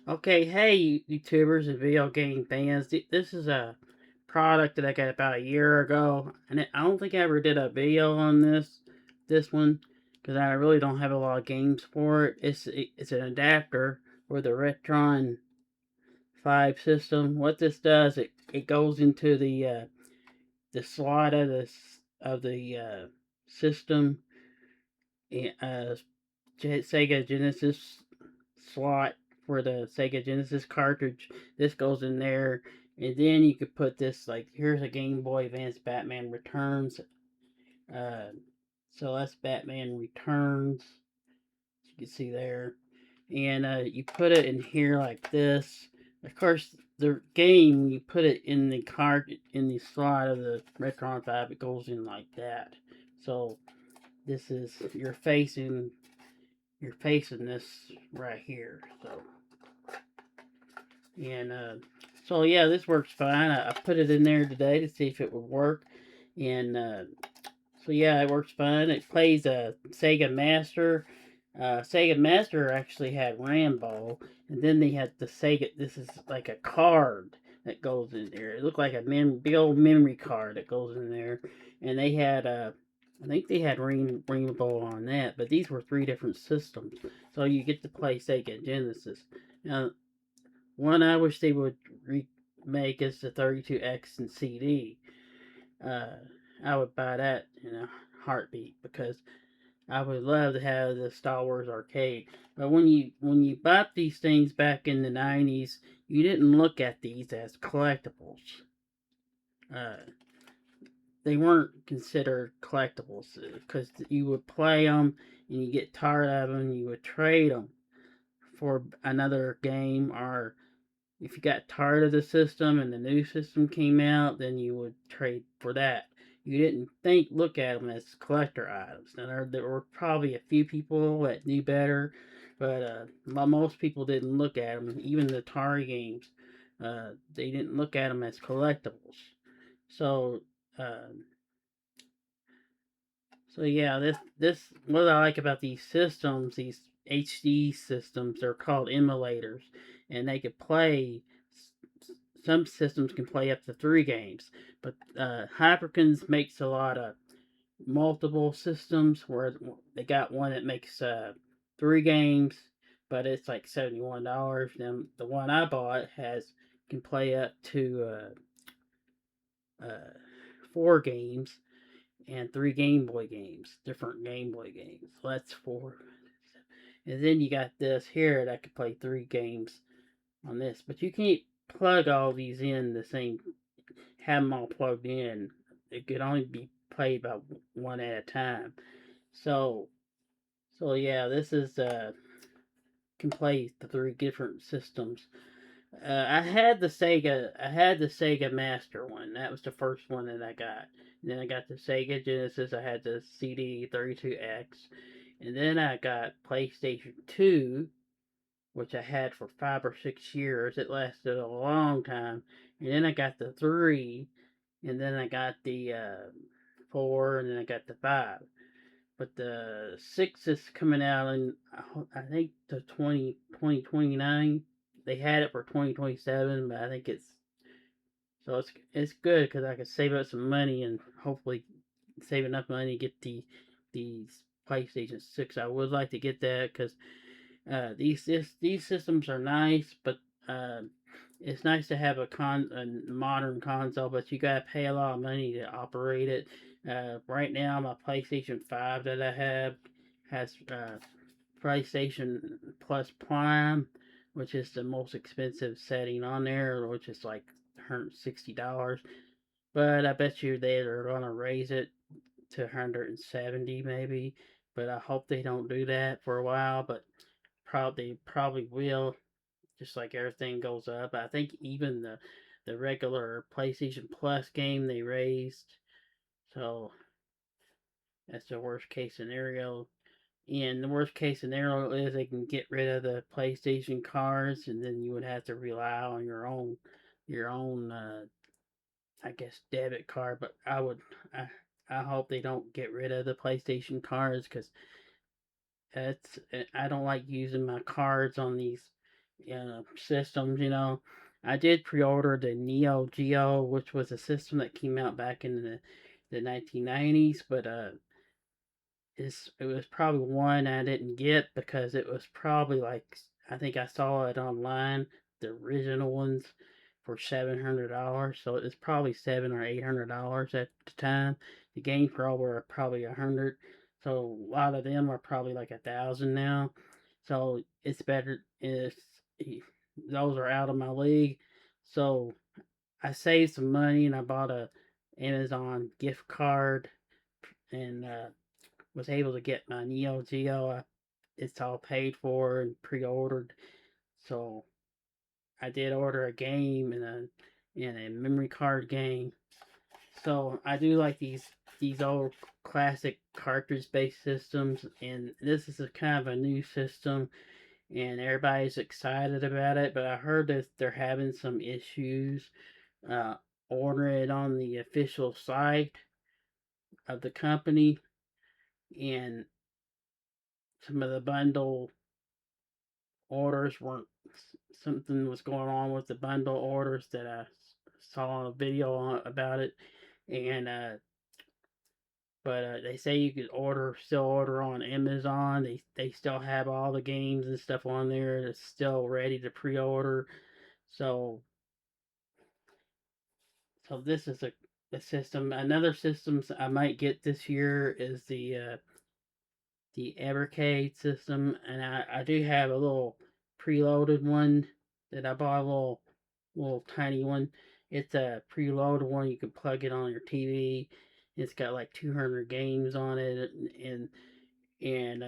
Okay, hey YouTubers and video game fans. This is a product that I got about a year ago, and I don't think I ever did a video on this one because I really don't have a lot of games for it. It's an adapter for the Retron 5 system. What this does, it goes into the slot of the system, Sega Genesis slot for the Sega Genesis cartridge. This goes in there, and then you could put this like here's a Game Boy Advance Batman Returns. Uh, so that's Batman Returns. You can see there, and you put it in here like this. Of course, the game you put it in the cart in the slot of the Retron 5. It goes in like that. So this is you're facing this right here. So yeah, this works fine. I put it in there today to see if it would work, and so yeah, it works fine. It plays a Sega Master. Sega Master actually had Rambo, and then they had the Sega. This is like a card that goes in there. It looked like a big old memory card that goes in there, and they had I think they had Rainbow on that, but these were three different systems, so you get to play Sega Genesis. Now, one I wish they would remake is the 32X and CD. Uh, I would buy that in a heartbeat because I would love to have the Star Wars arcade. But when you bought these things back in the 90s, you didn't look at these as collectibles. Uh, they weren't considered collectibles because you would play them and you get tired of them, and you would trade them for another game, or if you got tired of the system and the new system came out, then you would trade for that. You didn't look at them as collector items. Now there were probably a few people that knew better, but most people didn't look at them. Even the Atari games, they didn't look at them as collectibles. So uh, so yeah, this what I like about these systems, these HD systems, they're called emulators, and they could play. Some systems can play up to 3 games, but Hyperkins makes a lot of multiple systems where they got one that makes 3 games, but it's like $71. Then the one I bought has can play up to 4 games and 3 Game Boy games, different Game Boy games. So that's 4. And then you got this here that could play 3 games on this, but you can't plug all these in the same. Have them all plugged in. It could only be played by one at a time. So so yeah, this is can play the 3 different systems. I had the Sega Master one. That was the first one that I got. And then I got the Sega Genesis. I had the CD 32X, and then I got PlayStation 2, which I had for 5 or 6 years. It lasted a long time. And then I got the 3, and then I got the 4, and then I got the 5. But the 6 is coming out in, I think, the 2029. They had it for 2027, but I think it's good because I can save up some money and hopefully save enough money to get these PlayStation 6. I would like to get that because these systems are nice, but uh, it's nice to have a modern console, but you gotta pay a lot of money to operate it. Right now, my PlayStation 5 that I have has PlayStation Plus Prime, which is the most expensive setting on there, which is like $160. But I bet you they're gonna raise it to 170 maybe. But I hope they don't do that for a while. But probably will, just like everything goes up. I think even the regular PlayStation Plus game they raised, so that's the worst case scenario. And the worst case scenario is they can get rid of the PlayStation cards, and then you would have to rely on your own I guess debit card. But I hope they don't get rid of the PlayStation cards because it's I don't like using my cards on these systems. I did pre-order the Neo Geo, which was a system that came out back in the 1990s, but it was probably one I didn't get because it was probably like, I think I saw it online, the original ones for $700, so it was probably $700 or $800 at the time. The Game Pro were probably 100, so a lot of them are probably like 1,000 now. So it's better. Those are out of my league. So I saved some money and I bought a Amazon gift card and was able to get my Neo Geo. It's all paid for and pre-ordered. So I did order a game and a memory card game. So I do like these old classic cartridge-based systems, and this is a kind of a new system, and everybody's excited about it. But I heard that they're having some issues uh, ordering it on the official site of the company, and some of the bundle orders weren't. Something was going on with the bundle orders that I saw a video about it, and but they say you could still order on Amazon. They still have all the games and stuff on there that's still ready to pre-order. So so this is a system. Another system I might get this year is the Evercade system, and I do have a little preloaded one that I bought, a little tiny one. It's a preloaded one. You can plug it on your TV. It's got like 200 games on it, and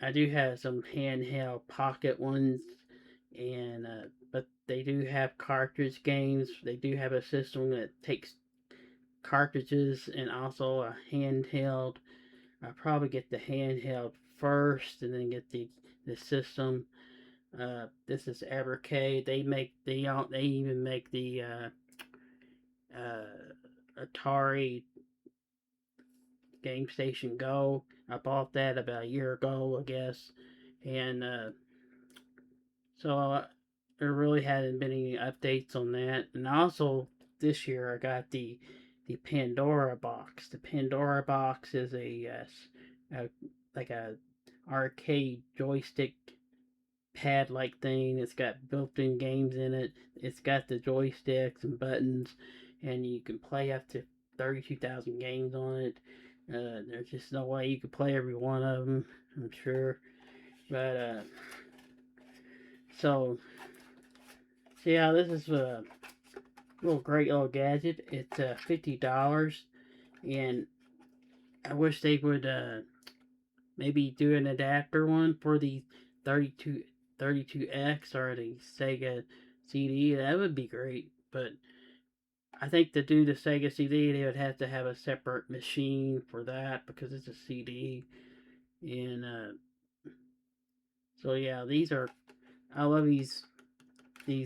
I do have some handheld pocket ones, and but they do have cartridge games. They do have a system that takes cartridges and also a handheld. I probably get the handheld first, and then get the system. This is Evercade. They even make the Atari Game Station Go. I bought that about a year ago, I guess, and so there really hadn't been any updates on that. And also this year I got the Pandora box. The Pandora box is a like a arcade joystick pad like thing. It's got built-in games in it. It's got the joysticks and buttons, and you can play up to 32,000 games on it. There's just no way you could play every one of them, I'm sure. But so yeah, this is a little great little gadget. It's $50, and I wish they would maybe do an adapter one for the 32X or the Sega CD. That would be great. But I think to do the Sega CD, they would have to have a separate machine for that because it's a CD. And so yeah, I love these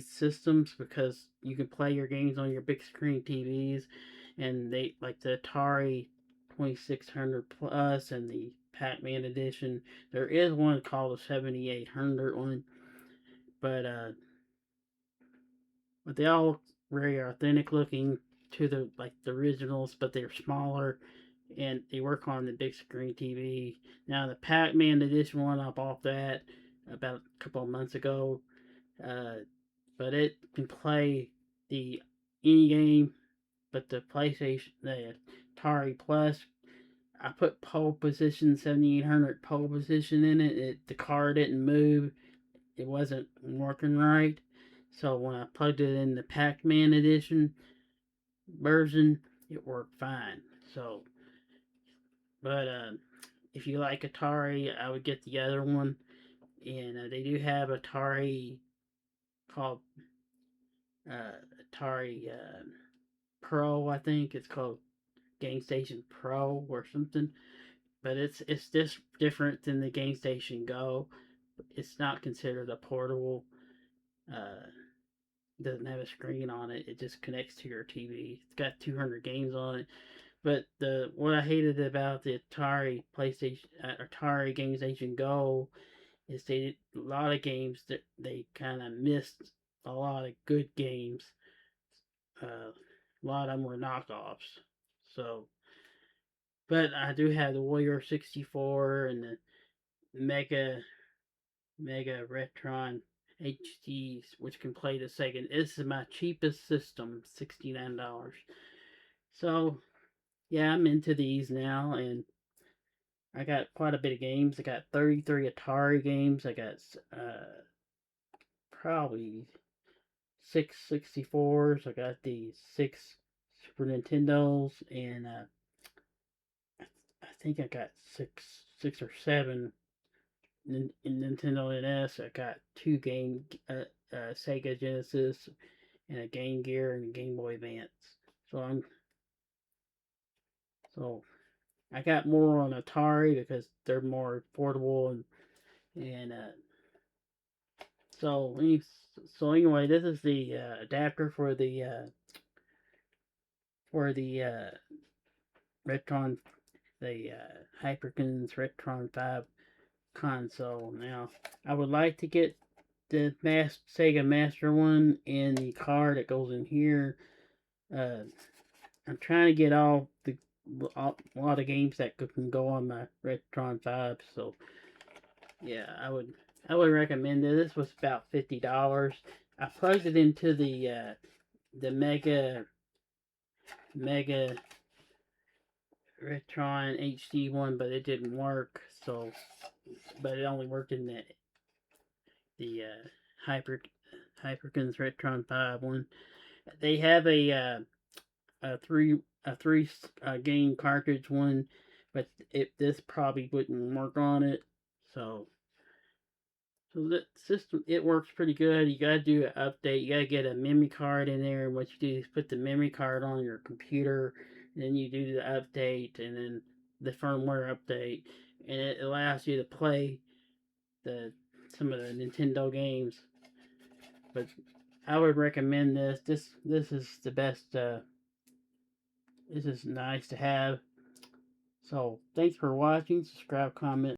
systems because you can play your games on your big screen TVs, and they like the Atari 2600 Plus and the Pac-Man edition. There is one called the 7800 one, but they all look very authentic looking to the originals, but they're smaller and they work on the big screen TV. Now the Pac-Man edition one, I bought that about a couple of months ago, uh, but it can play the any game but the PlayStation, the Atari Plus. I put pole position 7800 pole position in it. The car didn't move. It wasn't working right. So when I plugged it in the Pac-Man edition version, it worked fine. So, but if you like Atari, I would get the other one. And they do have Atari called Atari Pro, I think it's called Game Station Pro or something. But it's just different than the Game Station Go. It's not considered a portable. Uh, doesn't have a screen on it. It just connects to your TV. It's got 200 games on it. But what I hated about the Atari Game Station Go is a lot of games that they kind of missed a lot of good games. A lot of them were knockoffs. So, but I do have the Warrior 64 and the Mega Retron HDs, which can play the Sega. This is my cheapest system, $69. So yeah, I'm into these now, and I got quite a bit of games. I got 33 Atari games. I got probably 6 64s. I got the 6 Super Nintendos, and I think I got six or seven in Nintendo NS. I got two Sega Genesis, and a Game Gear and a Game Boy Advance. So so I got more on Atari because they're more affordable, and so anyway, this is the adapter for the Retron, the Hyperkins Retron 5 console. Now, I would like to get the Sega Master one and the card that goes in here. I'm trying to get a lot of games that can go on my Retron 5. So yeah, I would recommend it. This was about $50. I plugged it into the Mega Retron HD one, but it didn't work. So, but it only worked in the Hyperkins Retron 5 one. They have a three game cartridge one, but this probably wouldn't work on it. So the system, it works pretty good. You gotta do an update. You gotta get a memory card in there, and what you do is put the memory card on your computer, and then you do the update, and then the firmware update, and it allows you to play the some of the Nintendo games. But I would recommend this. This is the best. This is nice to have. So thanks for watching. Subscribe, comment.